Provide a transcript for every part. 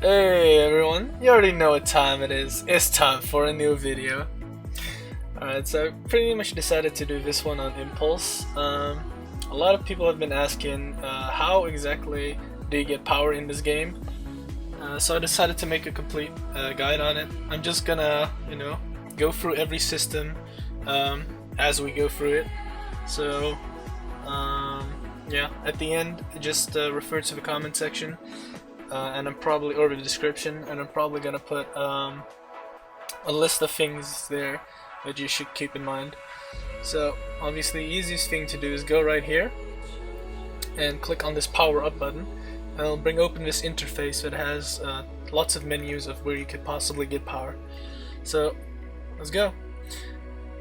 Hey everyone, you already know what time it is. It's time for a new video. Alright, so I pretty much decided to do this one on impulse. A lot of people have been asking how exactly do you get power in this game. So I decided to make a complete guide on it. I'm just gonna, go through every system as we go through it. So, yeah, at the end, just refer to the comment section. And I'm probably, or the description, and I'm probably gonna put a list of things there that you should keep in mind. So obviously the easiest thing to do is go right here and click on this power up button, and it'll bring open this interface that has lots of menus of where you could possibly get power. So let's go.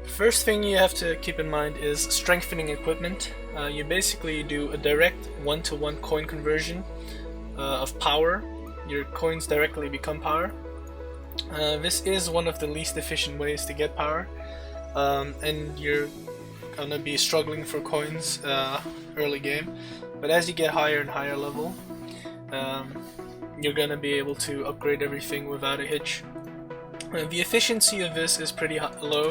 The first thing you have to keep in mind is strengthening equipment. You basically do a direct one-to-one coin conversion of power. Your coins directly become power. This is one of the least efficient ways to get power, and you're gonna be struggling for coins early game, but as you get higher and higher level, you're gonna be able to upgrade everything without a hitch. The efficiency of this is pretty low,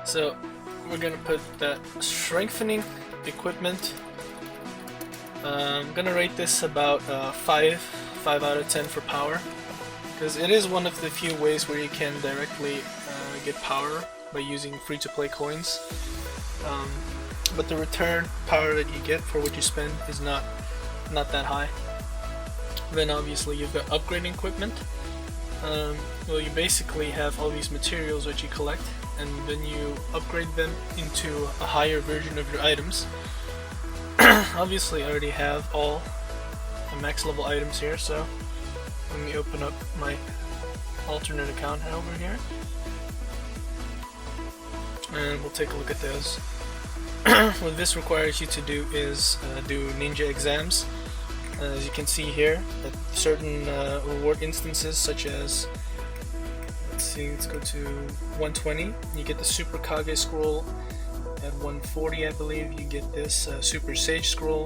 so we're gonna put that strengthening equipment. I'm gonna rate this about 5 out of 10 for power, because it is one of the few ways where you can directly get power by using free-to-play coins. But the return power that you get for what you spend is not that high. Then obviously you've got upgrading equipment. Well, you basically have all these materials that you collect, and then you upgrade them into a higher version of your items. Obviously I already have all the max level items here, so let me open up my alternate account over here and we'll take a look at those. What this requires you to do is do ninja exams. As you can see here, at certain reward instances, such as, let's go to 120, you get the Super Kage scroll. At 140, I believe, you get this Super Sage scroll.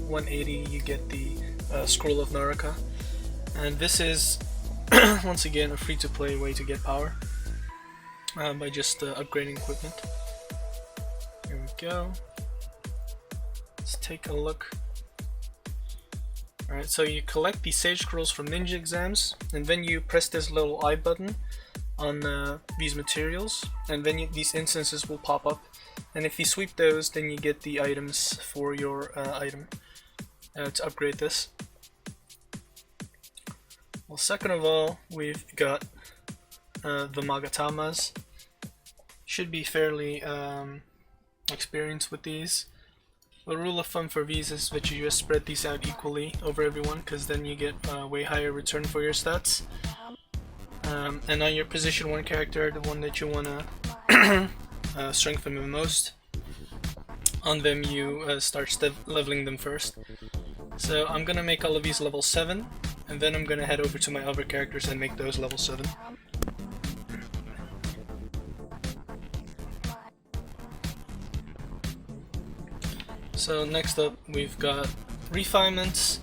180, you get the Scroll of Naraka. And this is once again a free-to-play way to get power by just upgrading equipment. Here we go. Let's take a look. Alright, so you collect these Sage scrolls from ninja exams, and then you press this little I button on these materials, and then these instances will pop up, and if you sweep those, then you get the items for your item to upgrade this. Well, second of all, we've got the Magatamas. Should be fairly experienced with these. The rule of thumb for these is that you just spread these out equally over everyone, because then you get a way higher return for your stats. And on your position 1 character, the one that you want to strengthen the most, on them you start leveling them first. So I'm gonna make all of these level 7, and then I'm gonna head over to my other characters and make those level 7. So next up we've got refinements.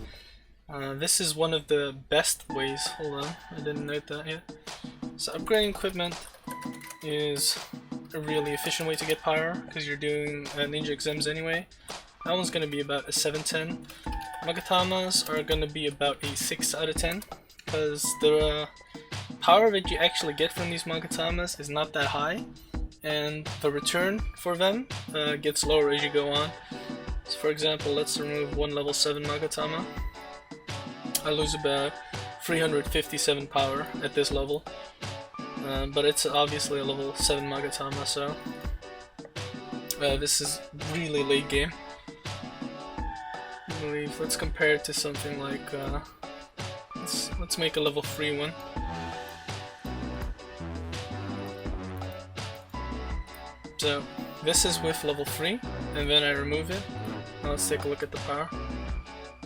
This is one of the best ways. Hold on, I didn't note that yet. So upgrading equipment is a really efficient way to get power, because you're doing ninja exams anyway. That one's going to be about a 7/10. Magatamas are going to be about a 6 out of 10, because the power that you actually get from these Magatamas is not that high, and the return for them gets lower as you go on. So for example, let's remove one level 7 Magatama. I lose about 357 power at this level, but it's obviously a level 7 Magatama, so this is really late game. I believe, let's compare it to something like, let's make a level 3 one. So this is with level 3, and then I remove it. Now let's take a look at the power.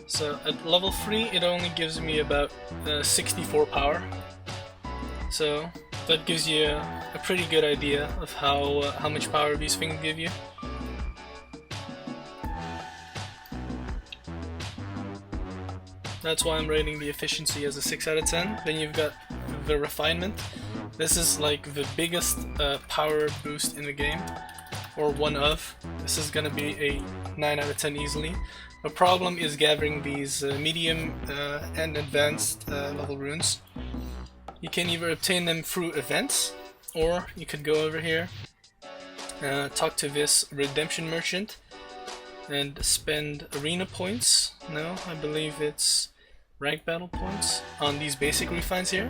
So at level 3 it only gives me about 64 power, so that gives you a pretty good idea of how much power these things give you. That's why I'm rating the efficiency as a 6 out of 10. Then you've got the refinement. This is like the biggest power boost in the game, or one of. This is gonna be a 9 out of 10 easily. The problem is gathering these medium and advanced level runes. You can either obtain them through events, or you could go over here, talk to this redemption merchant, and spend arena points. No, I believe it's rank battle points on these basic refines here.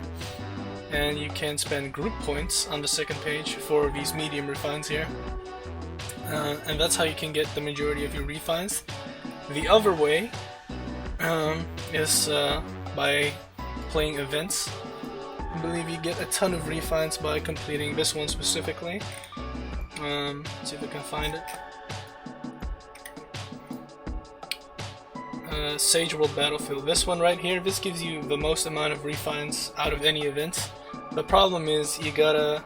And you can spend group points on the second page for these medium refines here. And that's how you can get the majority of your refines. The other way is by playing events. I believe you get a ton of refines by completing this one specifically. Let's see if I can find it. Sage World Battlefield. This one right here, this gives you the most amount of refines out of any event. The problem is you gotta,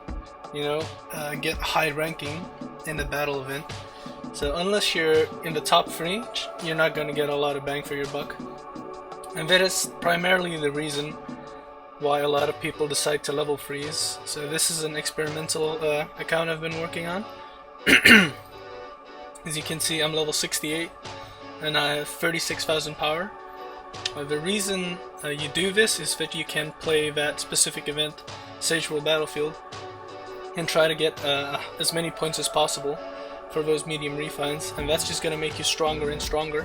get high ranking in the battle event. So unless you're in the top 3, you're not gonna get a lot of bang for your buck. And that is primarily the reason why a lot of people decide to level freeze. So this is an experimental account I've been working on. As you can see, I'm level 68 and I have 36,000 power. The reason you do this is that you can play that specific event, Sage World Battlefield, and try to get as many points as possible for those medium refines, and that's just going to make you stronger and stronger.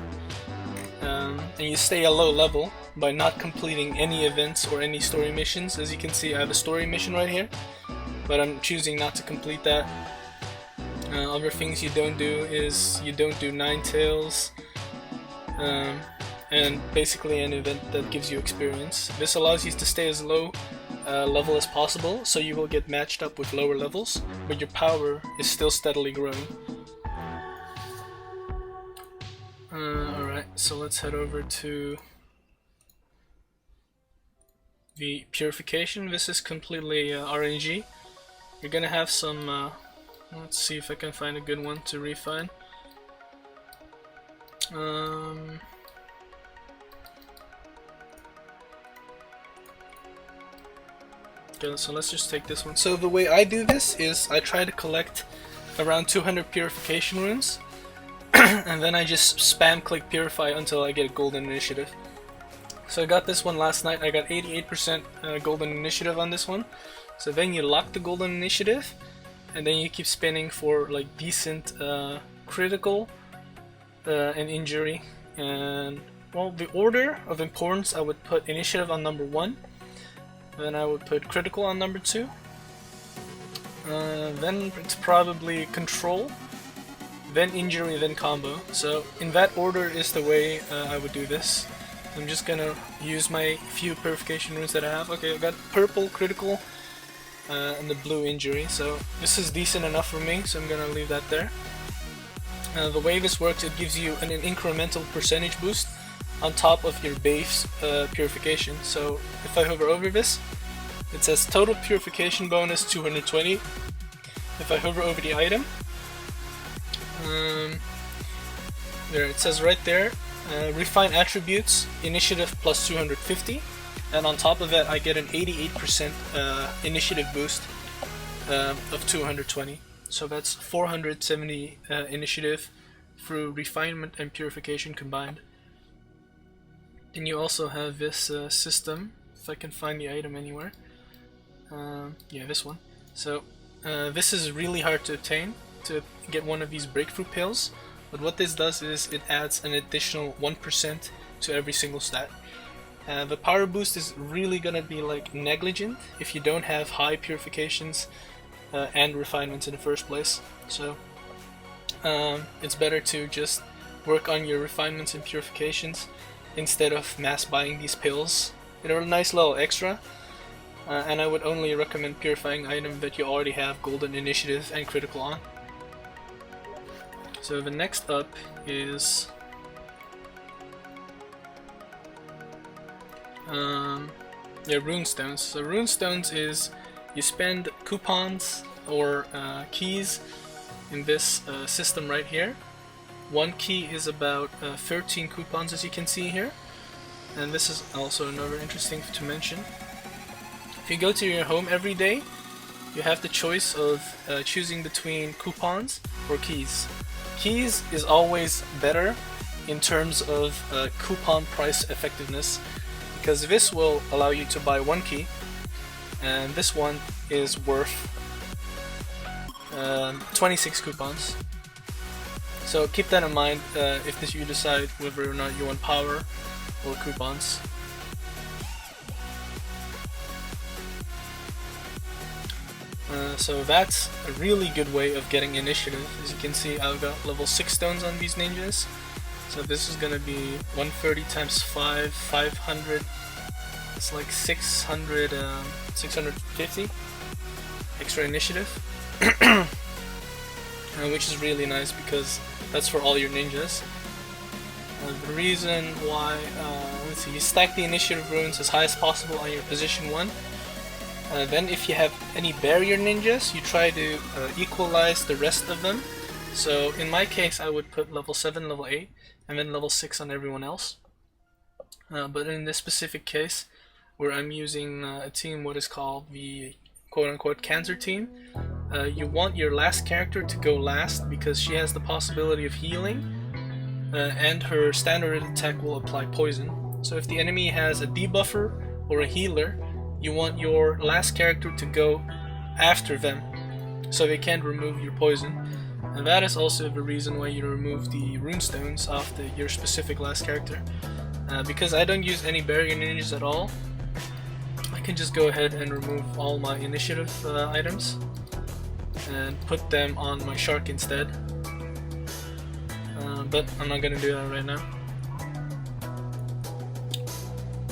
And you stay a low level by not completing any events or any story missions. As you can see, I have a story mission right here, but I'm choosing not to complete that. Other things you don't do is you don't do Nine Tails, and basically an event that gives you experience. This allows you to stay as low level as possible, so you will get matched up with lower levels, but your power is still steadily growing. Alright, so let's head over to the purification. This is completely RNG. You're gonna have some, let's see if I can find a good one to refine. Okay, so let's just take this one. So the way I do this is I try to collect around 200 purification runes, and then I just spam click purify until I get a golden initiative. So I got this one last night. I got 88% golden initiative on this one. So then you lock the golden initiative, and then you keep spinning for like decent critical and injury. And well, the order of importance, I would put initiative on number 1, then I would put critical on number 2, then it's probably control, then injury, then combo. So in that order is the way I would do this. I'm just gonna use my few purification runes that I have. Okay, I've got purple critical and the blue injury, so this is decent enough for me, so I'm gonna leave that there. The way this works, it gives you an incremental percentage boost on top of your base purification. So if I hover over this, it says total purification bonus 220. If I hover over the item, there it says right there, refine attributes, initiative plus 250, and on top of that I get an 88% initiative boost of 220. So that's 470 initiative through refinement and purification combined. And you also have this system, if I can find the item anywhere. Yeah, this one. So this is really hard to obtain, to get one of these breakthrough pills, but what this does is it adds an additional 1% to every single stat. The power boost is really gonna be like negligent if you don't have high purifications and refinements in the first place. So it's better to just work on your refinements and purifications instead of mass buying these pills. They're a nice little extra, and I would only recommend purifying items that you already have golden initiative and critical on. So the next up is Rune Stones. So Rune Stones is you spend coupons or keys in this system right here. One key is about 13 coupons, as you can see here. and this is also another interesting to mention. If you go to your home every day, you have the choice of choosing between coupons or keys. Keys is always better in terms of coupon price effectiveness, because this will allow you to buy one key, and this one is worth 26 coupons. So keep that in mind if you decide whether or not you want power or coupons. So that's a really good way of getting initiative. As you can see, I've got level 6 stones on these ninjas. So this is gonna be 130 times 5, 500. It's like 600, 650 extra initiative, which is really nice because that's for all your ninjas. The reason why, let's see, you stack the initiative runes as high as possible on your position 1. Then if you have any barrier ninjas, you try to equalize the rest of them. So in my case, I would put level 7, level 8, and then level 6 on everyone else. But in this specific case, where I'm using a team what is called the quote-unquote cancer team, you want your last character to go last because she has the possibility of healing, and her standard attack will apply poison. So if the enemy has a debuffer or a healer, you want your last character to go after them so they can't remove your poison. And that is also the reason why you remove the Rune Stones off your specific last character. Because I don't use any barrier ninjas at all, I can just go ahead and remove all my initiative items and put them on my shark instead. But I'm not gonna do that right now.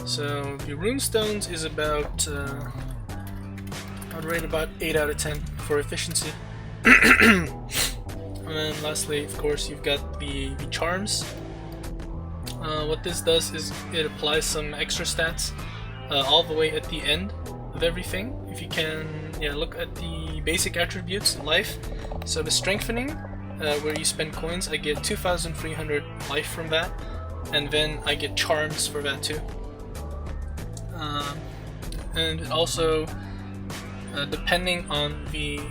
So the Rune Stones is about, I'd rate about 8 out of 10 for efficiency. And then lastly, of course, you've got the charms. What this does is it applies some extra stats all the way at the end of everything. If you can, look at the basic attributes, life. So the strengthening, where you spend coins, I get 2,300 life from that, and then I get charms for that too. And also, depending on the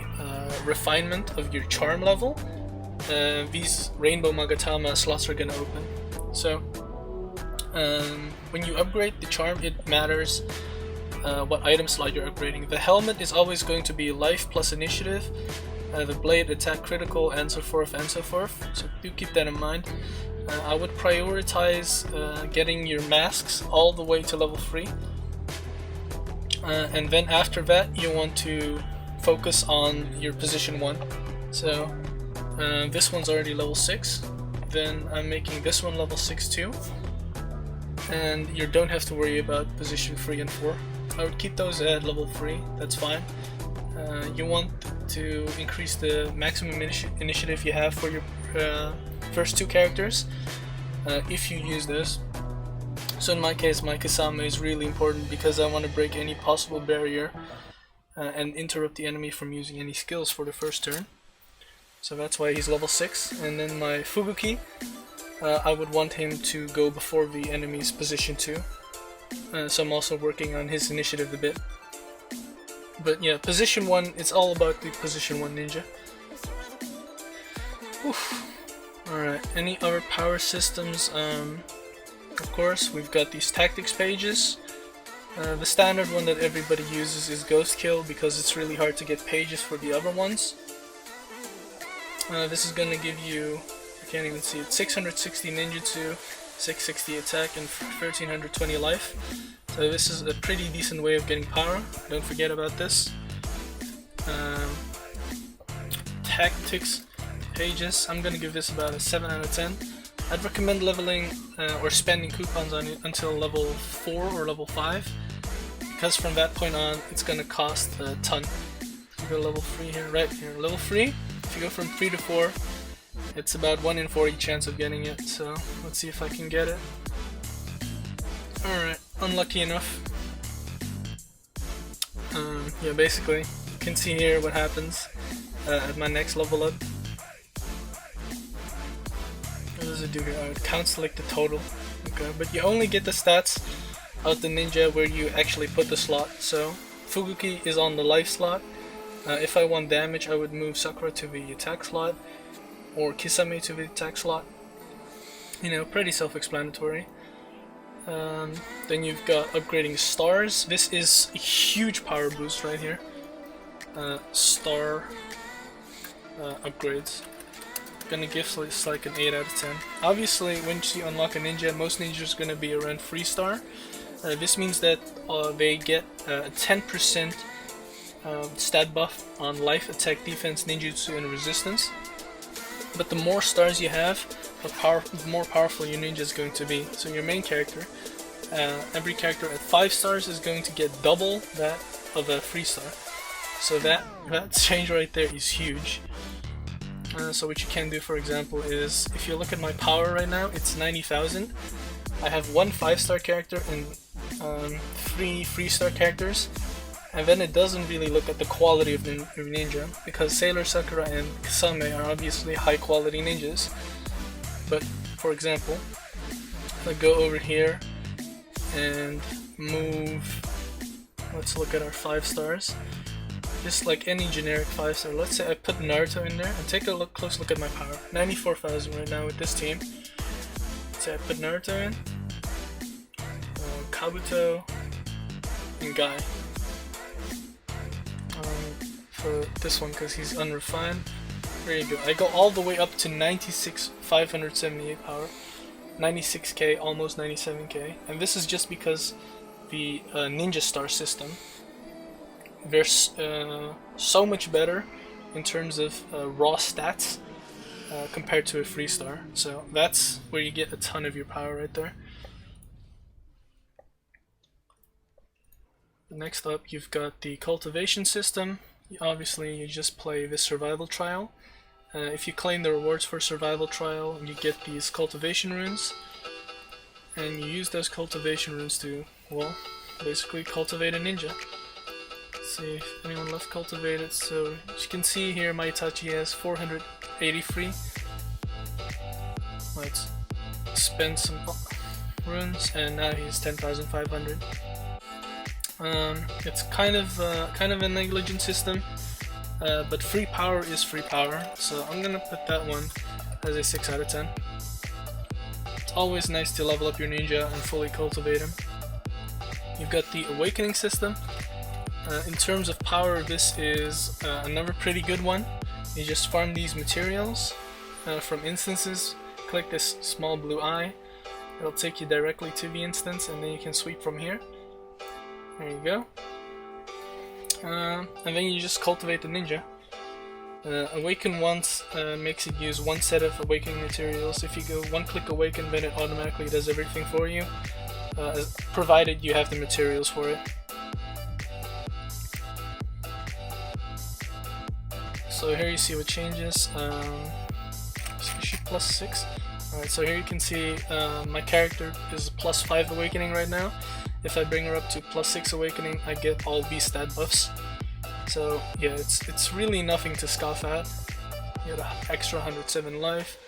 refinement of your charm level, these rainbow Magatama slots are gonna open. So when you upgrade the charm, it matters what item slot you're upgrading. The helmet is always going to be life plus initiative, the blade attack critical, and so forth and so forth. So do keep that in mind. I would prioritize getting your masks all the way to level 3. And then after that you want to focus on your position 1. So this one's already level 6, then I'm making this one level 6 too, and you don't have to worry about position 3 and 4. I would keep those at level 3, that's fine. You want to increase the maximum initiative you have for your first 2 characters if you use this. So in my case, my Kasame is really important because I want to break any possible barrier and interrupt the enemy from using any skills for the first turn. So that's why he's level 6. And then my Fubuki, I would want him to go before the enemy's position 2. So I'm also working on his initiative a bit. But yeah, position 1, it's all about the position 1 ninja. Alright, any other power systems? Of course, we've got these tactics pages. The standard one that everybody uses is Ghost Kill because it's really hard to get pages for the other ones. This is gonna give you, I can't even see it, 660 ninjutsu, 660 attack, and 1320 life. So this is a pretty decent way of getting power. Don't forget about this. Tactics pages, I'm gonna give this about a 7 out of 10. I'd recommend leveling or spending coupons on it until level 4 or level 5, because from that point on it's gonna cost a ton. If you go level 3 here, right here, level 3, if you go from 3 to 4, it's about 1 in 40 chance of getting it, so let's see if I can get it. Alright, unlucky enough. Yeah, basically, you can see here what happens at my next level up. What does it do here? Oh, it counts like the total. Okay. Sakura, but you only get the stats of the ninja where you actually put the slot. So Fubuki is on the life slot. If I want damage, I would move Sakura to the attack slot, or Kisame to the attack slot. You know, pretty self-explanatory. Then you've got upgrading stars. This is a huge power boost right here. Star upgrades. Gonna give this like an 8 out of 10. Obviously, once you unlock a ninja, most ninjas are gonna be around 3 star. This means that they get a 10% stat buff on life, attack, defense, ninjutsu, and resistance. But the more stars you have, the more powerful your ninja is going to be. So your main character, every character at 5 stars is going to get double that of a 3 star. So that change right there is huge. So what you can do, for example, is if you look at my power right now, it's 90,000. I have 1 5-star character and 3 3-star characters, and then it doesn't really look at the quality of the ninja, because Sailor, Sakura, and Kisame are obviously high quality ninjas. But for example, if I go over here and move, let's look at our 5 stars. Just like any generic 5-star, let's say I put Naruto in there, and take a close look at my power. 94,000 right now with this team. Let's say I put Naruto in, Kabuto, and Guy. For this one, because he's unrefined. There you go. I go all the way up to 96,578 power. 96k, almost 97k. And this is just because the ninja star system, they're so much better in terms of raw stats compared to a 3-star. So that's where you get a ton of your power right there. Next up, you've got the cultivation system. Obviously, you just play the survival trial. If you claim the rewards for survival trial, you get these cultivation runes, and you use those cultivation runes to, well, basically cultivate a ninja. Let's see if anyone left cultivated. So as you can see here, my Itachi has 483. Let's spend some runes, and now he's 10,500. It's kind of a negligent system, but free power is free power, so I'm gonna put that one as a 6 out of 10. It's always nice to level up your ninja and fully cultivate him. You've got the awakening system. In terms of power, this is another pretty good one. You just farm these materials from instances, click this small blue eye, it'll take you directly to the instance, and then you can sweep from here. There you go. And then you just cultivate the ninja. Awaken once makes it use 1 set of awakening materials. If you go 1-click awaken, then it automatically does everything for you, provided you have the materials for it. So here you see what changes. +6. Alright, so here you can see my character is +5 awakening right now. If I bring her up to +6 awakening, I get all these stat buffs. So yeah, it's really nothing to scoff at. You get an extra 107 life,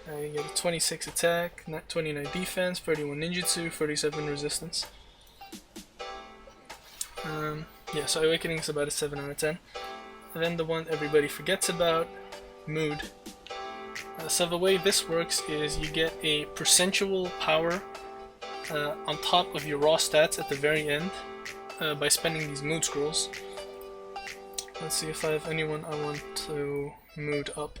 you get a 26 attack, 29 defense, 31 ninjutsu, 37 resistance. Yeah, so awakening is about a 7 out of 10. And then the one everybody forgets about, mood. So the way this works is you get a percentual power on top of your raw stats at the very end by spending these mood scrolls. Let's see if I have anyone I want to mood up.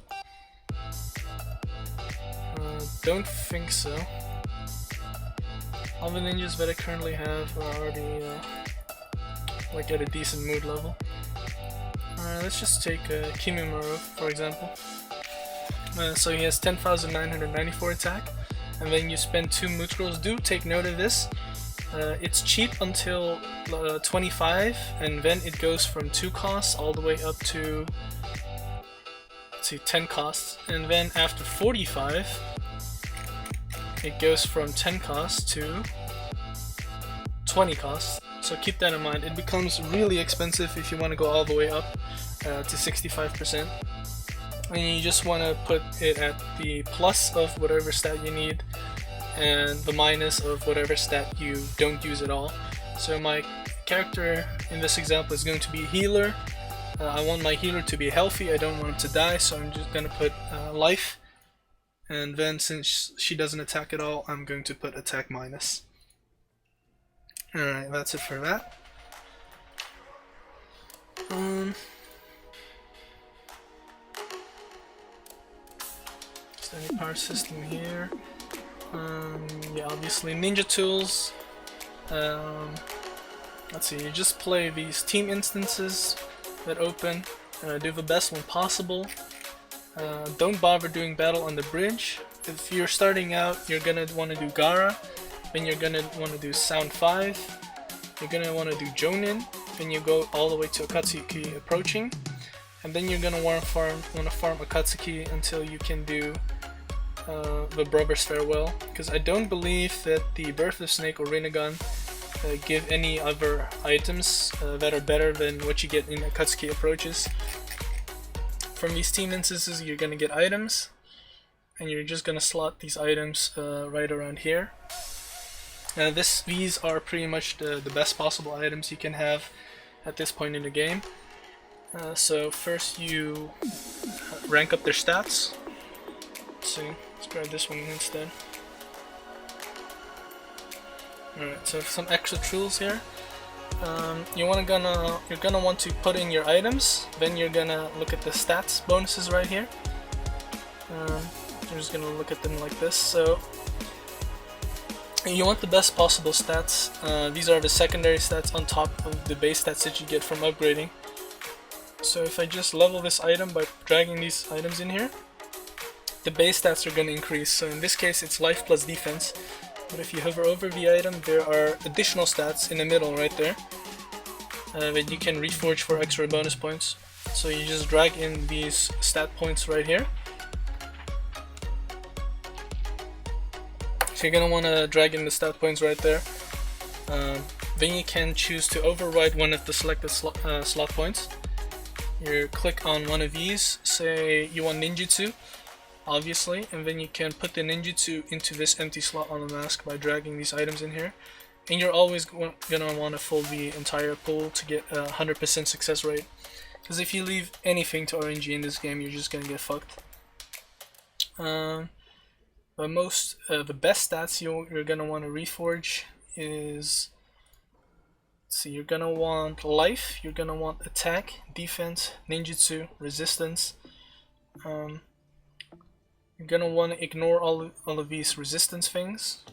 Don't think so. All the ninjas that I currently have are already like at a decent mood level. Let's just take Kimimaro for example. So he has 10,994 attack, and then you spend 2 mood scrolls. Do take note of this. It's cheap until 25, and then it goes from 2 costs all the way up to 10 costs, and then after 45 it goes from 10 costs to 20 costs. So keep that in mind. It becomes really expensive if you want to go all the way up to 65%. And you just want to put it at the plus of whatever stat you need and the minus of whatever stat you don't use at all. So my character in this example is going to be a healer. I want my healer to be healthy, I don't want him to die, so I'm just going to put life. And then since she doesn't attack at all, I'm going to put attack minus. Alright, that's it for that. Any power system here. Yeah, obviously ninja tools. Let's see, you just play these team instances that open. Do the best one possible. Don't bother doing battle on the bridge. If you're starting out, you're gonna want to do Gara. Then you're gonna want to do Sound 5. You're gonna want to do Jonin. Then you go all the way to Akatsuki approaching. And then you're gonna want to farm Akatsuki until you can do the Brother's Farewell, because I don't believe that the Birth of Snake or Rinnegan give any other items that are better than what you get in Akatsuki approaches. From these team instances you're gonna get items, and you're just gonna slot these items right around here. These are pretty much the best possible items you can have at this point in the game. So first you rank up their stats. Let's see, let's grab this one instead. Alright, so some extra tools here. You're gonna want to put in your items. Then you're gonna look at the stats bonuses right here. I'm just gonna look at them like this. So you want the best possible stats. These are the secondary stats on top of the base stats that you get from upgrading. So if I just level this item by dragging these items in here, the base stats are going to increase. So in this case it's life plus defense, but if you hover over the item there are additional stats in the middle right there that you can reforge for extra bonus points. So you just drag in these stat points right here. So you're going to want to drag in the stat points right there. Then you can choose to override one of the selected slot points. You click on one of these, say you want ninjutsu, obviously, and then you can put the ninjutsu into this empty slot on the mask by dragging these items in here. And you're always gonna want to fill the entire pool to get a 100% success rate, because if you leave anything to RNG in this game you're just gonna get fucked. But the best stats you're gonna want to reforge is, let's see, you're gonna want life, you're gonna want attack, defense, ninjutsu, resistance. You're gonna want to ignore all of these resistance things.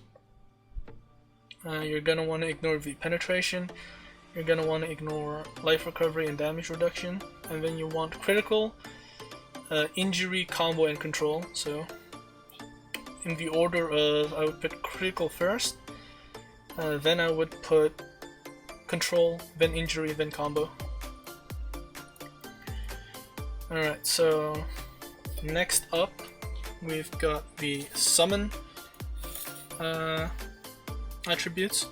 You're gonna want to ignore the penetration. You're gonna want to ignore life recovery and damage reduction. And then you want critical, injury, combo, and control. So in the order of, I would put critical first, then I would put control, then injury, then combo. Alright, so next up we've got the summon attributes.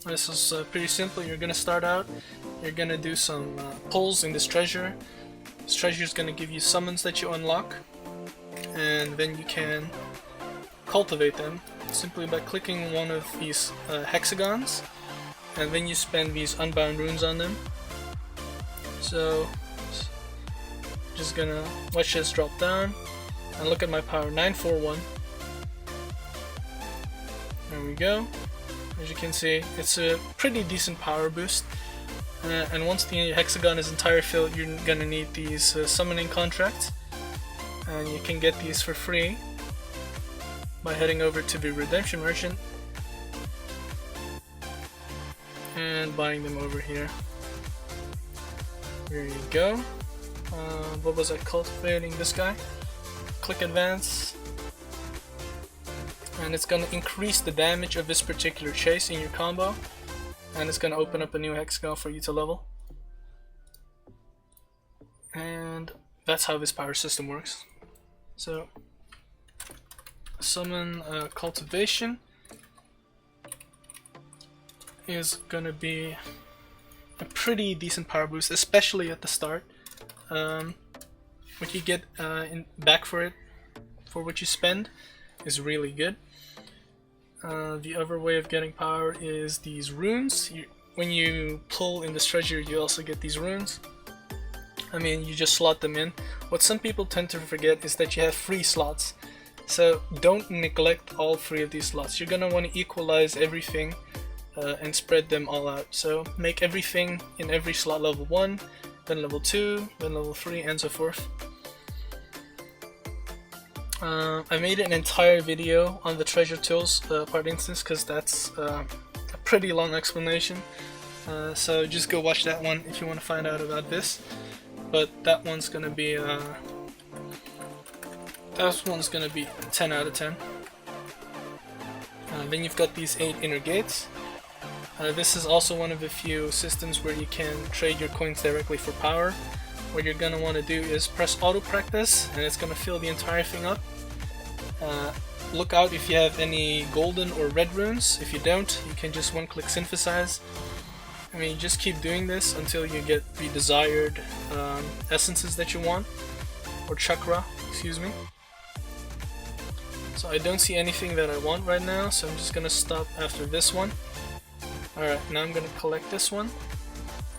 This is pretty simple. You're gonna start out, you're gonna do some pulls in this treasure. This treasure is gonna give you summons that you unlock, and then you can cultivate them simply by clicking one of these hexagons, and then you spend these unbound runes on them. So just gonna watch this drop down and look at my power, 941. There we go. As you can see, it's a pretty decent power boost. And once the hexagon is entirely filled, you're gonna need these summoning contracts, and you can get these for free by heading over to the redemption merchant and buying them over here. There you go. What was I cultivating? This guy. Click advance, and it's gonna increase the damage of this particular chase in your combo, and it's gonna open up a new hexagon for you to level. And that's how this power system works. So summon Cultivation is gonna be a pretty decent power boost, especially at the start. What you get back for it, for what you spend. is really good. The other way of getting power is these runes. When you pull in this treasure, you also get these runes. I mean, you just slot them in. What some people tend to forget is that you have 3 slots. So don't neglect all 3 of these slots. You're gonna want to equalize everything and spread them all out. So make everything in every slot level 1, then level 2, then level 3, and so forth. I made an entire video on the treasure tools part instance because that's a pretty long explanation. So just go watch that one if you want to find out about this. But that one's gonna be 10 out of 10. Then you've got these 8 inner gates. This is also one of the few systems where you can trade your coins directly for power. What you're gonna want to do is press auto practice, and it's gonna fill the entire thing up. Look out if you have any golden or red runes. If you don't, you can just one-click synthesize. I mean, just keep doing this until you get the desired essences that you want, or chakra, excuse me. So I don't see anything that I want right now, so I'm just gonna stop after this one. Alright, now I'm gonna collect this one,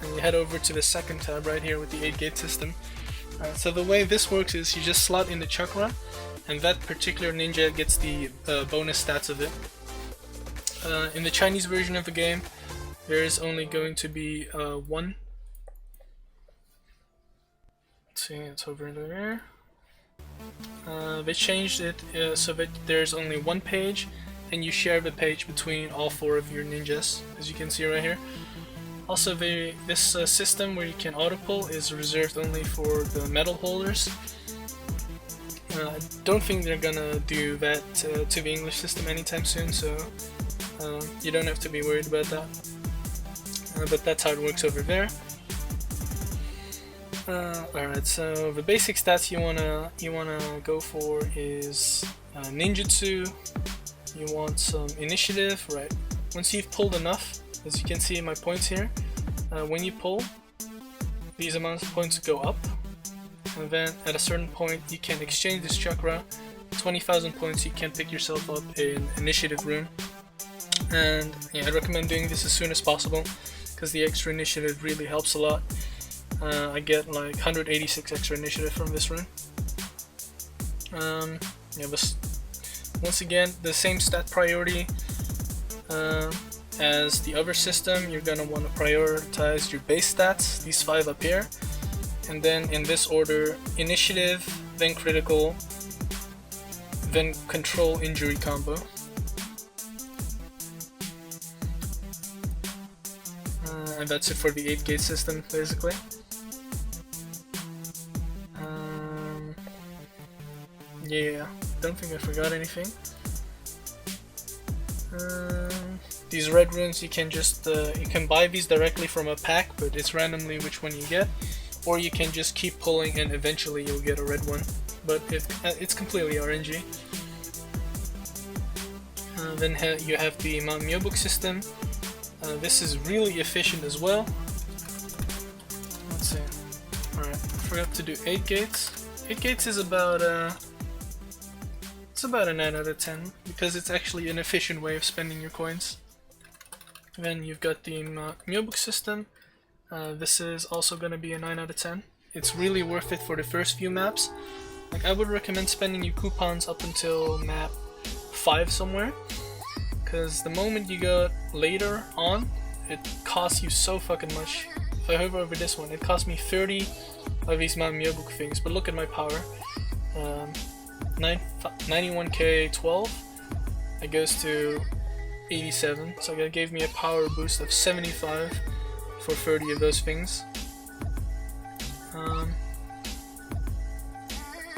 and you head over to the second tab right here with the 8 gate system. So the way this works is you just slot in the chakra, and that particular ninja gets the bonus stats of it. In the Chinese version of the game, there is only going to be 1. Let's see, it's over there. They changed it so that there's only 1 page, and you share the page between all 4 of your ninjas, as you can see right here. Also, this system where you can auto pull is reserved only for the medal holders. I don't think they're gonna do that to the English system anytime soon, so you don't have to be worried about that. But that's how it works over there. Alright, so the basic stats you wanna go for is ninjutsu. You want some initiative, right? Once you've pulled enough, as you can see in my points here, when you pull, these amounts of points go up, and then at a certain point you can exchange this chakra. 20,000 points, you can pick yourself up in initiative room, and yeah, I recommend doing this as soon as possible because the extra initiative really helps a lot. I get like 186 extra initiative from this rune. Yeah, but once again, the same stat priority as the other system. You're gonna want to prioritize your base stats, these 5 up here, and then in this order: initiative, then critical, then control, injury combo. And that's it for the 8 gate system, basically. Yeah, don't think I forgot anything. These red runes, you can just you can buy these directly from a pack, but it's randomly which one you get, or you can just keep pulling and eventually you'll get a red one, but it's completely RNG. Then you have the Myoboku system. This is really efficient as well. Let's see. Alright, I forgot to do 8 gates. 8 gates is about it's about a 9 out of 10 because it's actually an efficient way of spending your coins. Then you've got the Myoboku system. This is also going to be a 9 out of 10. It's really worth it for the first few maps. Like, I would recommend spending your coupons up until map 5 somewhere, because the moment you go later on, it costs you so fucking much. If I hover over this one, it cost me 30 of these Myoboku things, but look at my power. 91k 12, it goes to 87, so that gave me a power boost of 75 for 30 of those things.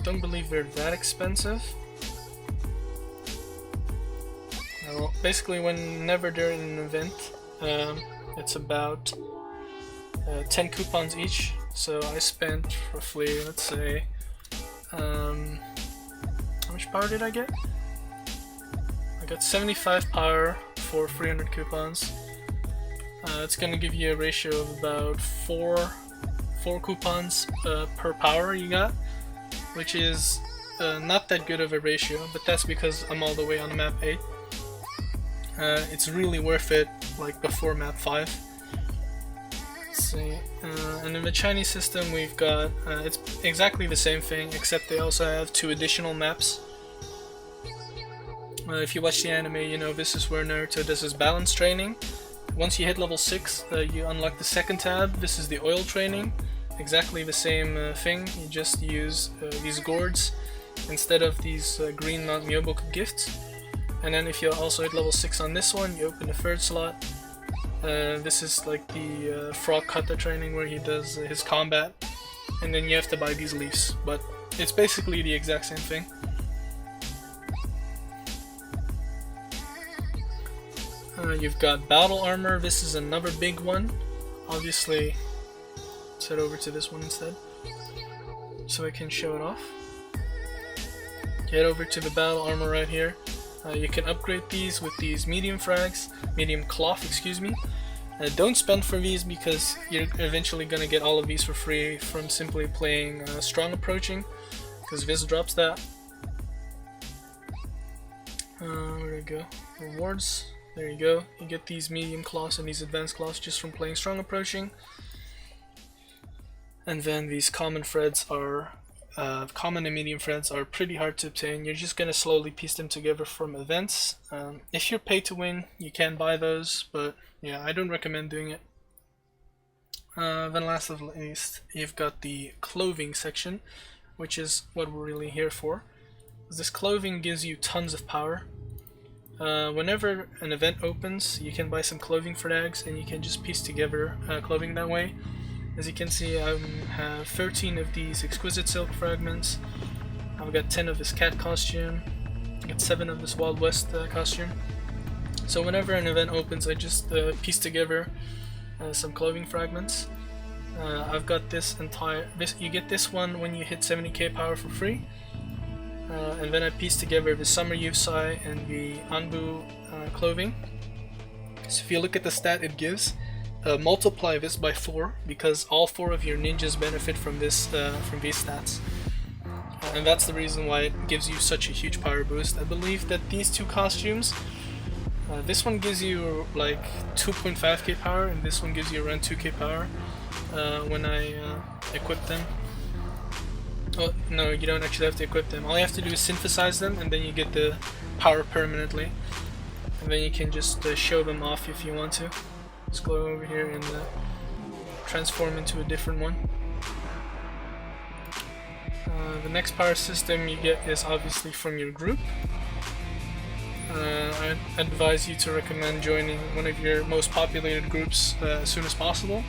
Don't believe they're that expensive. Well, basically whenever they're in an event, it's about 10 coupons each, so I spent roughly, let's say, how much power did I get? I got 75 power for 300 coupons. It's gonna give you a ratio of about 4 coupons per power you got, which is not that good of a ratio, but that's because I'm all the way on map 8. It's really worth it, like before map 5. Let's see. And in the Chinese system we've got, it's exactly the same thing, except they also have 2 additional maps. If you watch the anime, you know this is where Naruto does his balance training. Once you hit level 6, you unlock the second tab. This is the oil training. Exactly the same thing, you just use these gourds instead of these green Myoboku gifts. And then if you also hit level 6 on this one, you open the 3rd slot. This is like the frog kata training where he does his combat, and then you have to buy these leaves, but it's basically the exact same thing. You've got battle armor. This is another big one. Obviously, let's head over to this one instead so I can show it off. Head over to the battle armor right here. You can upgrade these with these medium cloth, excuse me. Don't spend for these because you're eventually gonna get all of these for free from simply playing strong approaching, because this drops that. Where do I go? Rewards. There you go. You get these medium cloths and these advanced cloths just from playing strong approaching. And then these common threads are common and medium threads are pretty hard to obtain. You're just gonna slowly piece them together from events. If you're pay to win, you can buy those, but yeah, I don't recommend doing it. Then last but not least, you've got the clothing section, which is what we're really here for. This clothing gives you tons of power. Whenever an event opens, you can buy some clothing frags and you can just piece together clothing that way. As you can see, I have 13 of these exquisite silk fragments. I've got 10 of this cat costume. I got 7 of this Wild West costume. So whenever an event opens, I just piece together some clothing fragments. I've got this entire. You get this one when you hit 70k power for free. And then I piece together the Summer Yusai and the Anbu clothing. So if you look at the stat it gives, multiply this by 4 because all 4 of your ninjas benefit from this from these stats. And that's the reason why it gives you such a huge power boost. I believe that these 2 costumes, this one gives you like 2.5k power and this one gives you around 2k power when I equip them. Oh, no, you don't actually have to equip them. All you have to do is synthesize them and then you get the power permanently. And then you can just show them off if you want to. Let's go over here and transform into a different one. The next power system you get is obviously from your group. I advise you to recommend joining one of your most populated groups as soon as possible.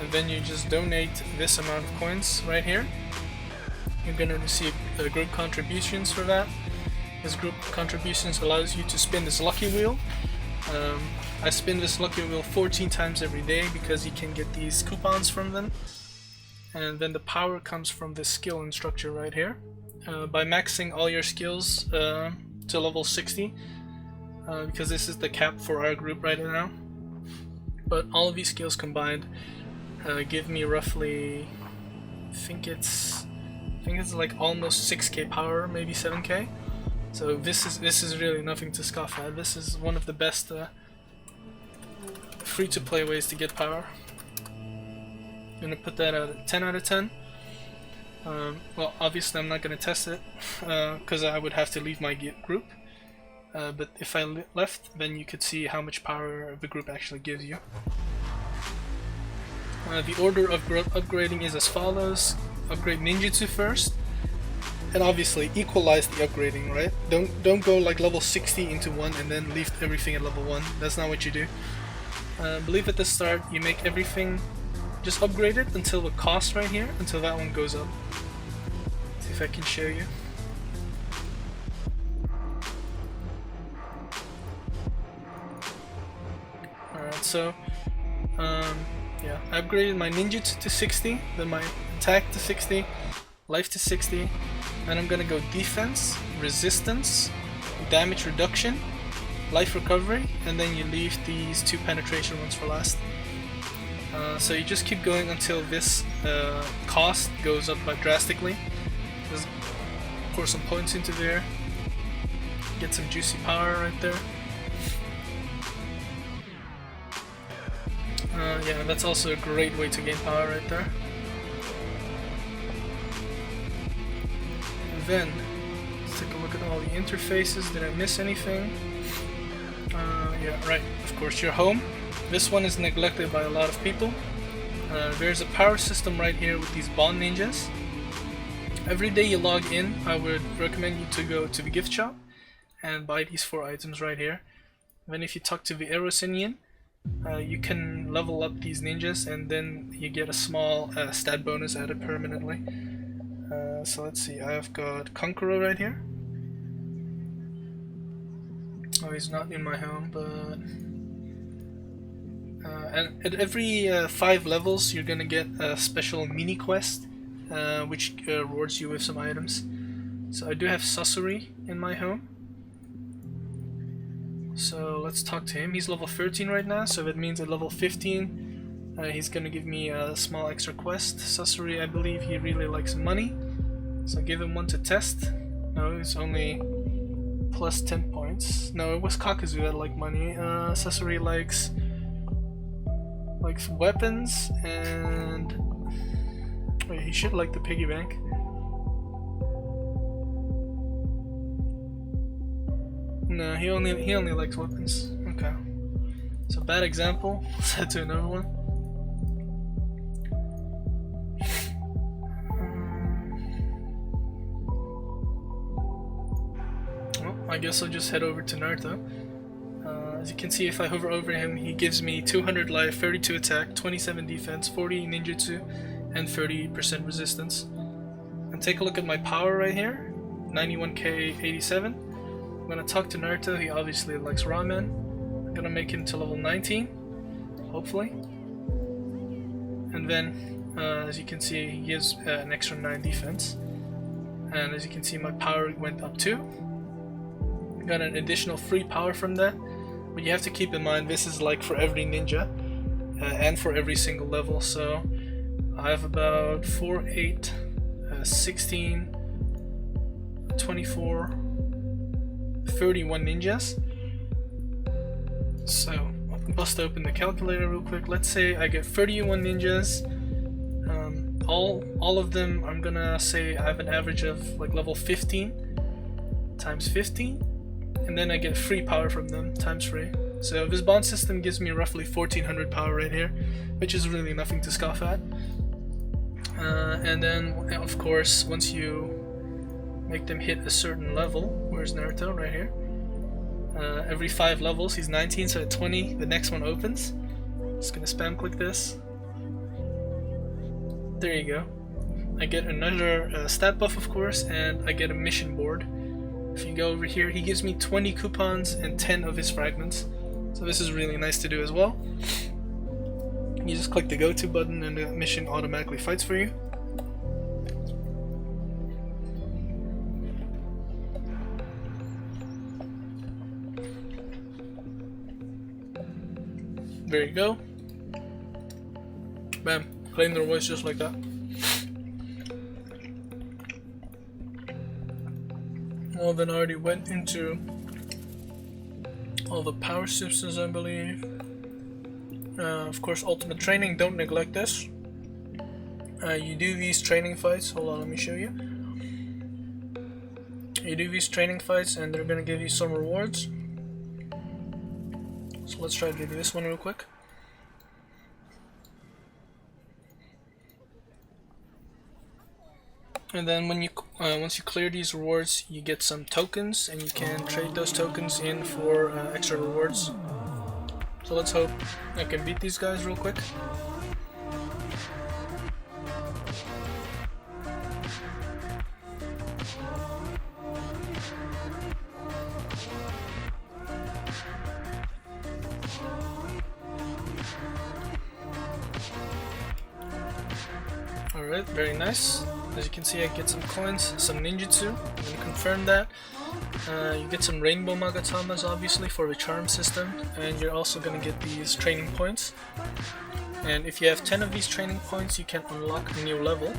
And then you just donate this amount of coins right here. You're going to receive group contributions for that. This group contributions allows you to spin this lucky wheel. I spin this lucky wheel 14 times every day because you can get these coupons from them. And then the power comes from this skill instructor right here. By maxing all your skills to level 60, because this is the cap for our group right now. But all of these skills combined give me roughly, I think it's like almost 6k power, maybe 7k. So this is really nothing to scoff at. This is one of the best free-to-play ways to get power. I'm gonna put that at 10 out of 10. Well, obviously I'm not gonna test it because I would have to leave my group. But if I left, then you could see how much power the group actually gives you. The order of upgrading is as follows. Upgrade ninjutsu first, and obviously equalize the upgrading, right? Don't go like level 60 into one and then leave everything at level 1. That's not what you do. Believe at the start you make everything just upgrade it until the cost right here, until that one goes up. See if I can show you. Alright, so yeah, I upgraded my ninjutsu to 60, then my attack to 60, life to 60, and I'm gonna go defense, resistance, damage reduction, life recovery, and then you leave these 2 penetration ones for last. So you just keep going until this cost goes up drastically. pour some points into there, get some juicy power right there. Yeah, that's also a great way to gain power right there. And then, let's take a look at all the interfaces. Did I miss anything? Yeah, right, of course, your home. This one is neglected by a lot of people. There's a power system right here with these bond ninjas. Every day you log in, I would recommend you to go to the gift shop and buy these 4 items right here. Then if you talk to the Erosinian, you can level up these ninjas and then you get a small stat bonus added permanently. So let's see, I've got Conqueror right here. Oh, he's not in my home, but... and at every 5 levels you're gonna get a special mini quest which rewards you with some items. So I do have Sasori in my home. So let's talk to him. He's level 13 right now, so that means at level 15 he's gonna give me a small extra quest. Sasori, I believe he really likes money, so give him one to test. No, it's only plus 10 points. No, it was Kakazu that liked money. Sasori likes weapons and... wait, he should like the piggy bank. No, he only likes weapons. Okay. So bad example. Set to another one. Well, I guess I'll just head over to Naruto. As you can see, if I hover over him, he gives me 200 life, 32 attack, 27 defense, 40 ninjutsu, and 30% resistance. And take a look at my power right here, 91k 87. I'm gonna talk to Naruto. He obviously likes ramen. I'm gonna make him to level 19, hopefully. And then, as you can see, he gives an extra 9 defense. And as you can see, my power went up too. Got an additional free power from that. But you have to keep in mind, this is like for every ninja and for every single level. So I have about 4, 8, 16, 24, 31 ninjas. So I'll bust open the calculator real quick. Let's say I get 31 ninjas. All of them, I'm gonna say I have an average of like level 15 times 15, and then I get free power from them times 3. So this bond system gives me roughly 1400 power right here, which is really nothing to scoff at. And then of course, once you make them hit a certain level, where's Naruto? Right here. Every 5 levels he's 19, so at 20 the next one opens. Just gonna spam click this. There you go. I get another stat buff, of course, and I get a mission board. If you go over here, he gives me 20 coupons and 10 of his fragments. So this is really nice to do as well. You just click the go to button and the mission automatically fights for you. There you go. Bam. Claim their voice just like that. Well, then I already went into all the power systems, I believe. Of course, ultimate training, don't neglect this. You do these training fights. Hold on, let me show you. You do these training fights and they're gonna give you some rewards. So let's try to do this one real quick. And then when you once you clear these rewards, you get some tokens, and you can trade those tokens in for extra rewards. So let's hope I can beat these guys real quick. Alright, very nice. As you can see, I get some coins, some ninjutsu. I'm going to confirm that. You get some rainbow Magatamas, obviously, for the charm system, and you're also going to get these training points. And if you have 10 of these training points, you can unlock a new level.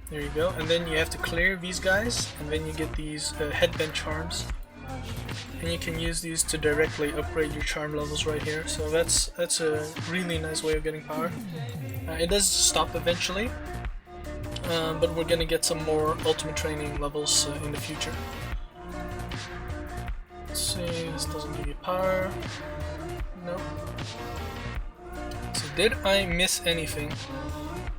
There you go. And then you have to clear these guys, and then you get these headband charms. And you can use these to directly upgrade your charm levels right here. So that's a really nice way of getting power. It does stop eventually, but we're gonna get some more ultimate training levels in the future. Let's see, this doesn't give you power. Nope. So did I miss anything?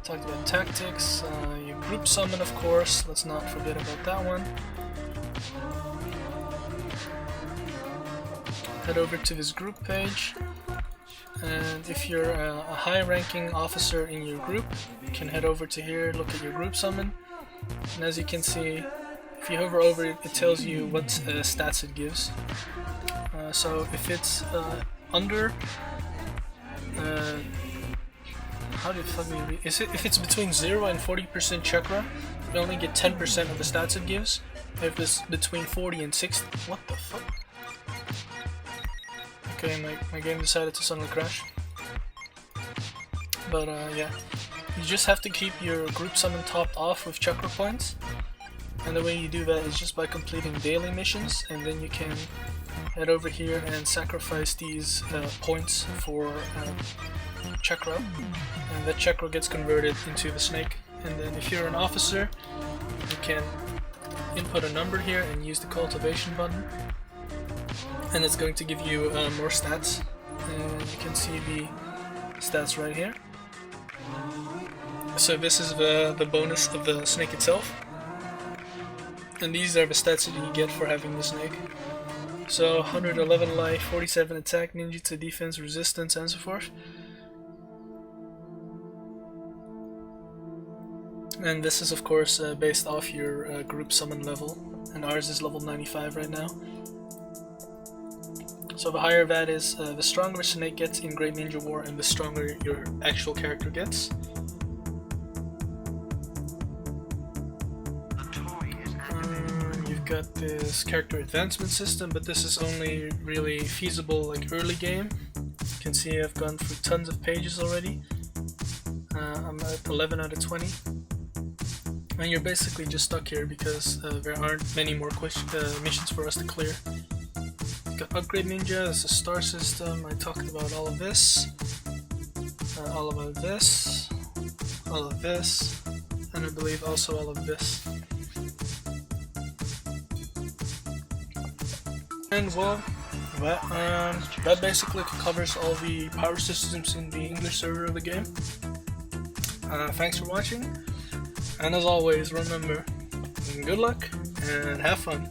Talked about tactics, you group summon of course, let's not forget about that one. Head over to this group page, and if you're a high ranking officer in your group, you can head over to here, look at your group summon, and as you can see, if you hover over it, it tells you what stats it gives. So if it's under how the fuck do you read? If it's between 0 and 40% chakra, you only get 10% of the stats it gives. If it's between 40 and 60, what the fuck? Okay, my game decided to suddenly crash. But yeah, you just have to keep your group summon topped off with chakra points. And the way you do that is just by completing daily missions, and then you can head over here and sacrifice these points for chakra, and that chakra gets converted into the snake. And then if you're an officer, you can input a number here and use the cultivation button, and it's going to give you more stats, and you can see the stats right here. So this is the bonus of the snake itself, and these are the stats that you get for having the snake. So 111 life, 47 attack, ninjutsu defense, resistance, and so forth. And this is of course based off your group summon level, and ours is level 95 right now. So the higher that is, the stronger Snake gets in Great Ninja War, and the stronger your actual character gets. You've got this character advancement system, but this is only really feasible like early game. You can see I've gone through tons of pages already. I'm at 11 out of 20. And you're basically just stuck here because there aren't many more missions for us to clear. Got Upgrade Ninja, it's a star system. I talked about all of this, all about this, all of this, and I believe also all of this. And well, that basically covers all the power systems in the English server of the game. Thanks for watching, and as always, remember, good luck and have fun.